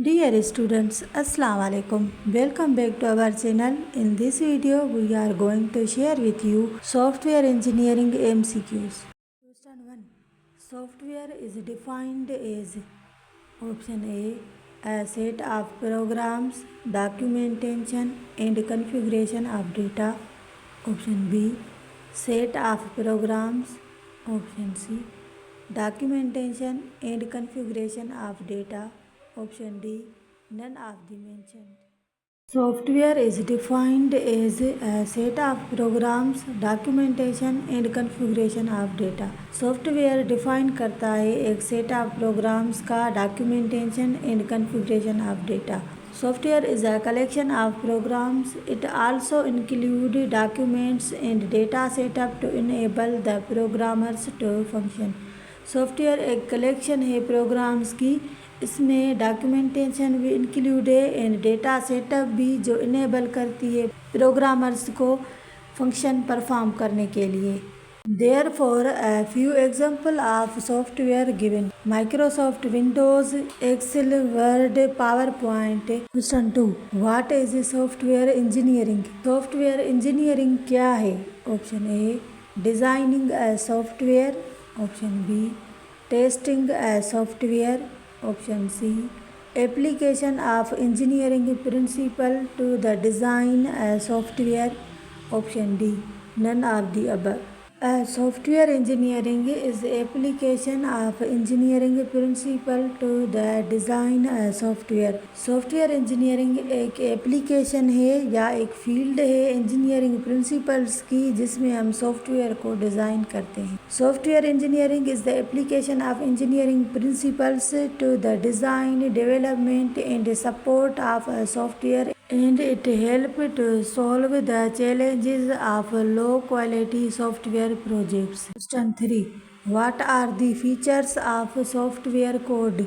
Dear students, Assalamu alaikum. Welcome back to our channel. In this video, we are going to share with you software engineering MCQs. Question 1. Software is defined as option A set of programs, documentation and configuration of data. Option B, set of programs. Option C, documentation and configuration of data. Option D, none of the mentioned. Software is defined as a set of programs, documentation and configuration of data. Software define करता है एक set of programs का documentation and configuration of data. Software is a collection of programs. It also includes documents and data setup to enable the programmers to function. Software एक collection है programmes की. इसमें documentation भी include है and data setup भी जो enable करती है प्रोग्रामर्स को फंक्शन परफॉर्म करने के लिए. Therefore, a few examples of software given: Microsoft Windows, Excel, Word, PowerPoint. Question 2. What is software engineering? Software engineering क्या है? Option A, designing a software. Option B, testing a software. Option C, application of engineering principle to the design a software. Option D, none of the above. Software engineering is application of engineering principle to the design a software. Software engineering एक application है या एक field है engineering principles की जिसमें हम software को design करते हैं. Software engineering is the application of engineering principles to the design, development and support of a software and it helps to solve the challenges of low quality software projects. Question 3. What are the features of software code?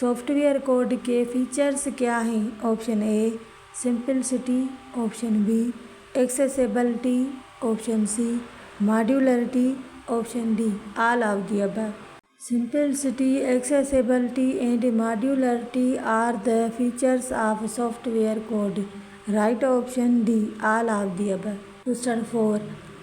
Software code के features क्या हैं? Option A, simplicity. Option B, accessibility. Option C, modularity. Option D, all of the above. Simplicity, accessibility and modularity are the features of software code. Right option D, all of the above. Question 4.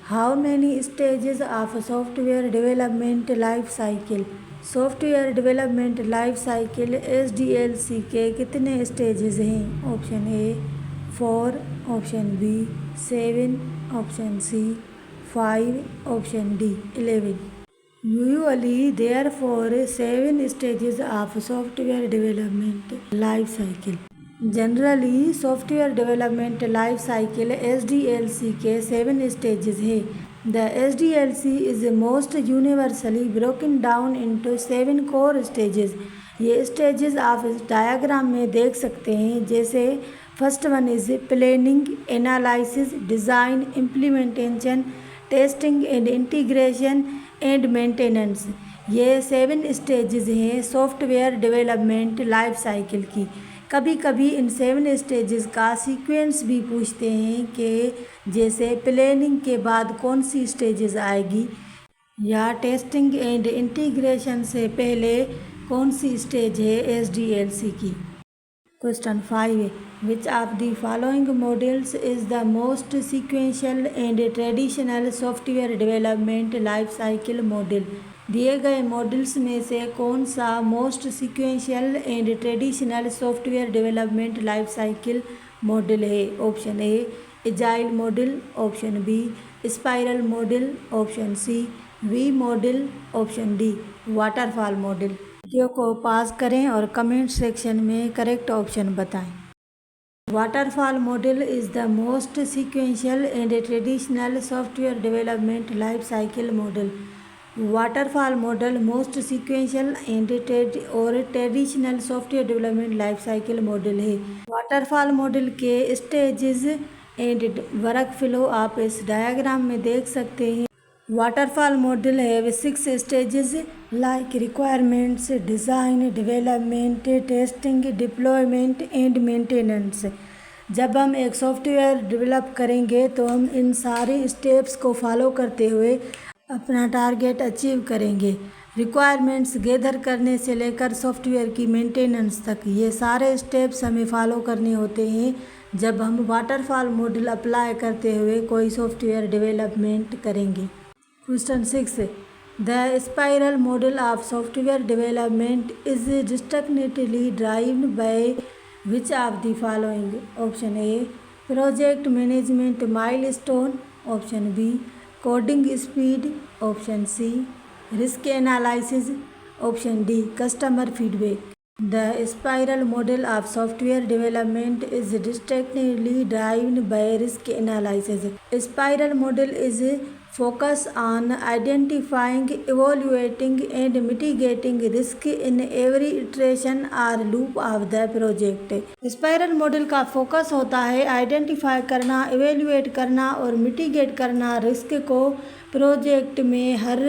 How many stages of software development life cycle? Software development life cycle SDLC के कितने stages हैं? Option A 4, option B 7, option C 5, option D 11. Usually there are 7 stages of software development life cycle. Generally software development life cycle SDLC के 7 stages है. The SDLC is most universally broken down into 7 core stages. ये stages आप इस diagram में देख सकते हैं. जैसे first one is planning, analysis, design, implementation, testing and integration and maintenance. ये 7 स्टेजेस हैं सॉफ्टवेयर डेवलपमेंट लाइफ साइकिल की. कभी कभी इन 7 स्टेजेस का सीक्वेंस भी पूछते हैं कि जैसे प्लानिंग के बाद कौन सी स्टेजेस आएगी या टेस्टिंग एंड इंटीग्रेशन से पहले कौन सी स्टेज है SDLC की. Question 5. Which of the following models is the most sequential and traditional software development life cycle model? दिए गए मॉडल्स में से कौन सा most sequential and traditional software development life cycle model है? Option A, agile model. Option B, spiral model. Option C, V model. Option D, waterfall model. Video को pause करें और कमेंट सेक्शन में करेक्ट ऑप्शन बताएं. Waterfall model is the most sequential and traditional software development life cycle model. Waterfall model most sequential and traditional software development life cycle model है. Waterfall model के stages and work flow आप इस diagram में देख सकते हैं. Waterfall model है 6 stages like requirements, design, development, testing, deployment and maintenance. जब हम एक सॉफ्टवेयर डेवलप करेंगे तो हम इन सारे स्टेप्स को फॉलो करते हुए अपना टारगेट अचीव करेंगे. रिक्वायरमेंट्स गैदर करने से लेकर सॉफ्टवेयर की मेंटेनेंस तक, ये सारे स्टेप्स हमें फॉलो करने होते हैं जब हम वाटरफॉल मॉडल अप्लाई करते हुए कोई सॉफ्टवेयर डेवलपमेंट करेंगे। Question 6, the spiral model of software development is distinctly driven by which of the following? Option A project management milestone, option B coding speed, option C risk analysis, option D customer feedback. The spiral model of software development is distinctly driven by risk analysis. Spiral model is focused on identifying, evaluating, and mitigating risk in every iteration or loop of the project. Spiral model का focus होता है identify करना, evaluate करना और mitigate करना risk को project में हर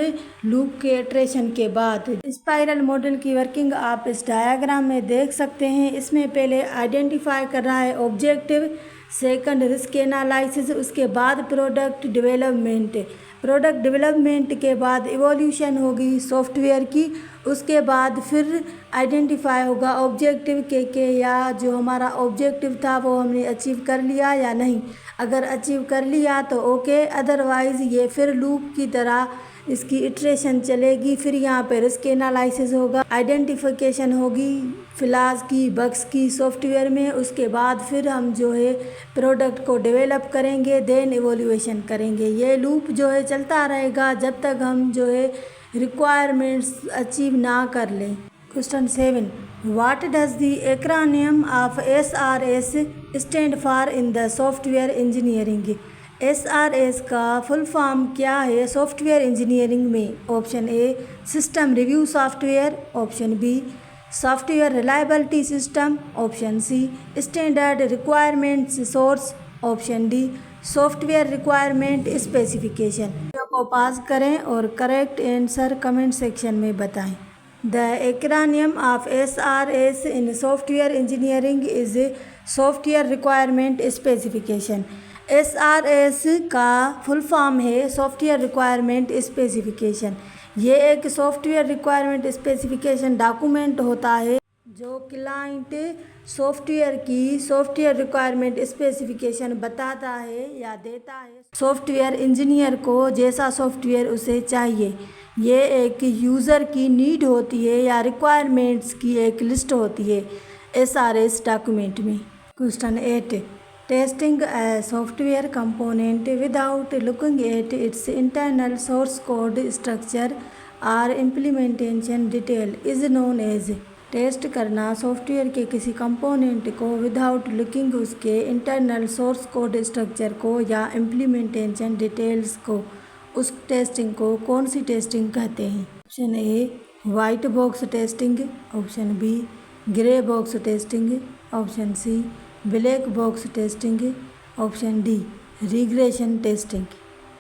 loop के इटरेशन के बाद। स्पाइरल मॉडल की वर्किंग आप इस डायग्राम में देख सकते हैं। इसमें पहले आइडेंटिफाई कर रहा है ऑब्जेक्टिव, सेकंड रिस्क एनालिसिस, उसके बाद प्रोडक्ट डेवलपमेंट के बाद इवोल्यूशन होगी सॉफ्टवेयर की, उसके बाद फिर आइडेंटिफाई होगा ऑब्जेक्टिव के या जो हमारा ऑब्जेक्टिव था वो हमने अचीव कर लिया या नहीं। अगर अचीव कर लिया तो ओके, अदरवाइज़ ये फिर लूप की तरह इसकी इटरेशन चलेगी। फिर यहाँ पे रिस्क एनालिसिस होगा, आइडेंटिफिकेशन होगी फ्लॉज की, बग्स की सॉफ्टवेयर में। उसके बाद फिर हम जो है प्रोडक्ट को डेवलप करेंगे, देन इवोल्यूशन करेंगे। ये लूप जो है चलता रहेगा जब तक हम जो है रिक्वायरमेंट्स अचीव ना कर लें। Question 7, what does the acronym of SRS stand for in the software engineering? SRS का फुल फॉर्म क्या है सॉफ्टवेयर इंजीनियरिंग में? Option A system review software, option B software reliability system, option C standard requirements source, option D software requirement specification. Video को pause करें और correct answer comment section में बताएं। The acronym of SRS in software engineering is software requirement specification. SRS का full form है software requirement specification. ये एक software requirement specification document होता है जो क्लाइंट सॉफ्टवेयर की सॉफ्टवेयर रिक्वायरमेंट स्पेसिफिकेशन बताता है या देता है सॉफ्टवेयर इंजीनियर को जैसा सॉफ्टवेयर उसे चाहिए। ये एक यूज़र की नीड होती है या रिक्वायरमेंट्स की एक लिस्ट होती है SRS डॉक्यूमेंट में। Question 8, testing a software component without looking at its internal source code structure or implementation detail is known as। Test करना सॉफ्टवेयर के किसी कंपोनेंट को विदाउट लुकिंग उसके इंटरनल सोर्स कोड स्ट्रक्चर को या इम्प्लीमेंटेशन डिटेल्स को, उस टेस्टिंग को कौन सी टेस्टिंग कहते हैं? Option A white box testing, option B grey box testing, option C black box testing, option D regression testing.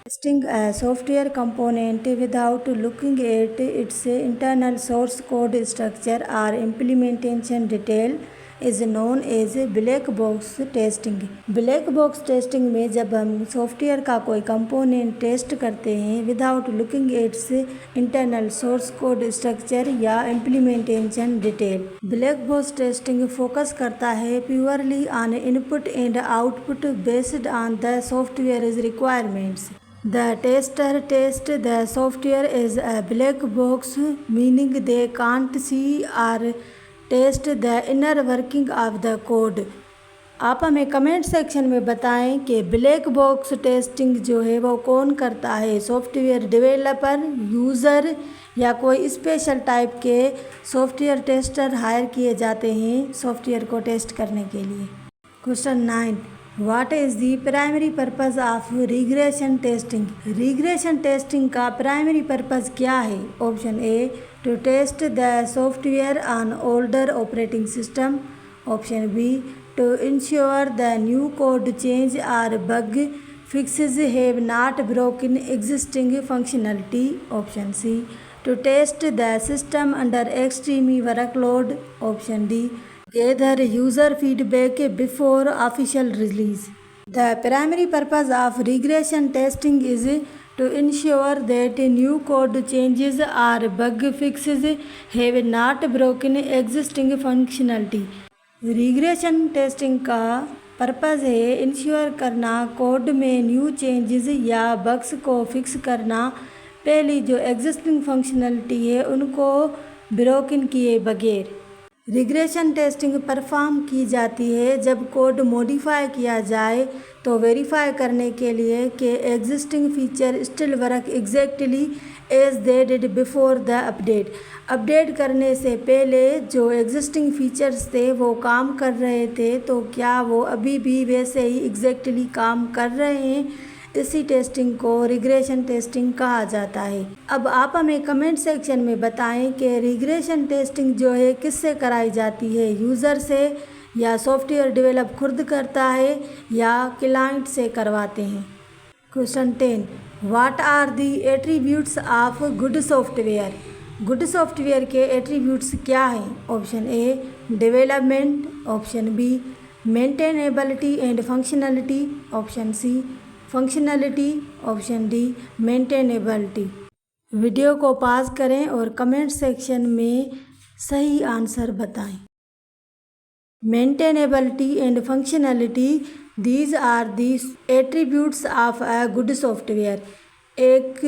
Testing a software component without looking at its internal source code structure or implementation detail is known as black box testing. Black box testing में जब हम software का कोई component test करते हैं without looking at its internal source code structure या implementation detail. Black box testing focus करता है purely on input and output based on the software requirements. The tester tests the software as a black box, meaning they can't see or test the inner working of the code। आप हमें comment section में बताएं कि black box testing जो है वो कौन करता है, सॉफ्टवेयर डेवलपर, यूज़र या कोई स्पेशल टाइप के सॉफ्टवेयर टेस्टर हायर किए जाते हैं सॉफ्टवेयर को टेस्ट करने के लिए। Question 9, what is the primary purpose of regression testing? Regression testing का प्राइमरी पर्पज़ क्या है? Option A to test the software on older operating system, option B to ensure the new code change are bug fixes have not broken existing functionality, option C to test the system under extreme workload, option D gather user feedback before official release। The primary purpose of regression testing is to ensure that new code changes or bug fixes have not broken existing functionality. Regression testing का purpose है ensure करना code में new changes या bugs को fix करना, पहली जो existing functionality है उनको ब्रोकन किए बगैर। रिग्रेशन टेस्टिंग परफॉर्म की जाती है जब कोड मॉडिफाई किया जाए तो वेरीफाई करने के लिए कि existing feature still work exactly as they did before the update. Update करने से पहले जो एग्जिस्टिंग फीचर्स थे वो काम कर रहे थे तो क्या वो अभी भी वैसे ही एग्जैक्टली काम कर रहे हैं। इसी टेस्टिंग को रिग्रेशन टेस्टिंग कहा जाता है। अब आप हमें कमेंट सेक्शन में बताएं कि रिग्रेशन टेस्टिंग जो है किससे कराई जाती है, यूज़र से या सॉफ्टवेयर डेवलप खुद करता है या क्लाइंट से करवाते हैं। Question 10, what are the attributes of good software. Good software के एट्रीब्यूट्स क्या हैं? Option A development, option B maintainability and functionality, option C functionality, option D maintainability. Video को पॉज करें और कमेंट सेक्शन में सही आंसर बताएं। Maintainability and functionality, these are the attributes of a good software. एक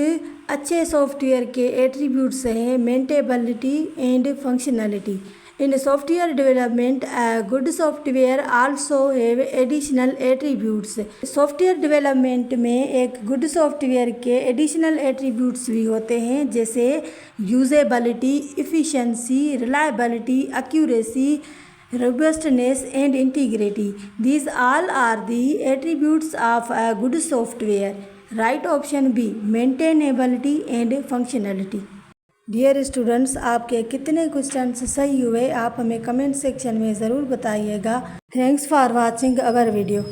अच्छे सॉफ्टवेयर के attributes हैं maintainability and functionality. In software development, a good software also have additional attributes. Software development में एक good software के additional attributes भी होते हैं जैसे usability, efficiency, reliability, accuracy, robustness and integrity. These all are the attributes of a good software. Right option B, maintainability and functionality. Dear students, आपके कितने questions सही हुए आप हमें कमेंट सेक्शन में ज़रूर बताइएगा। Thanks for watching our video.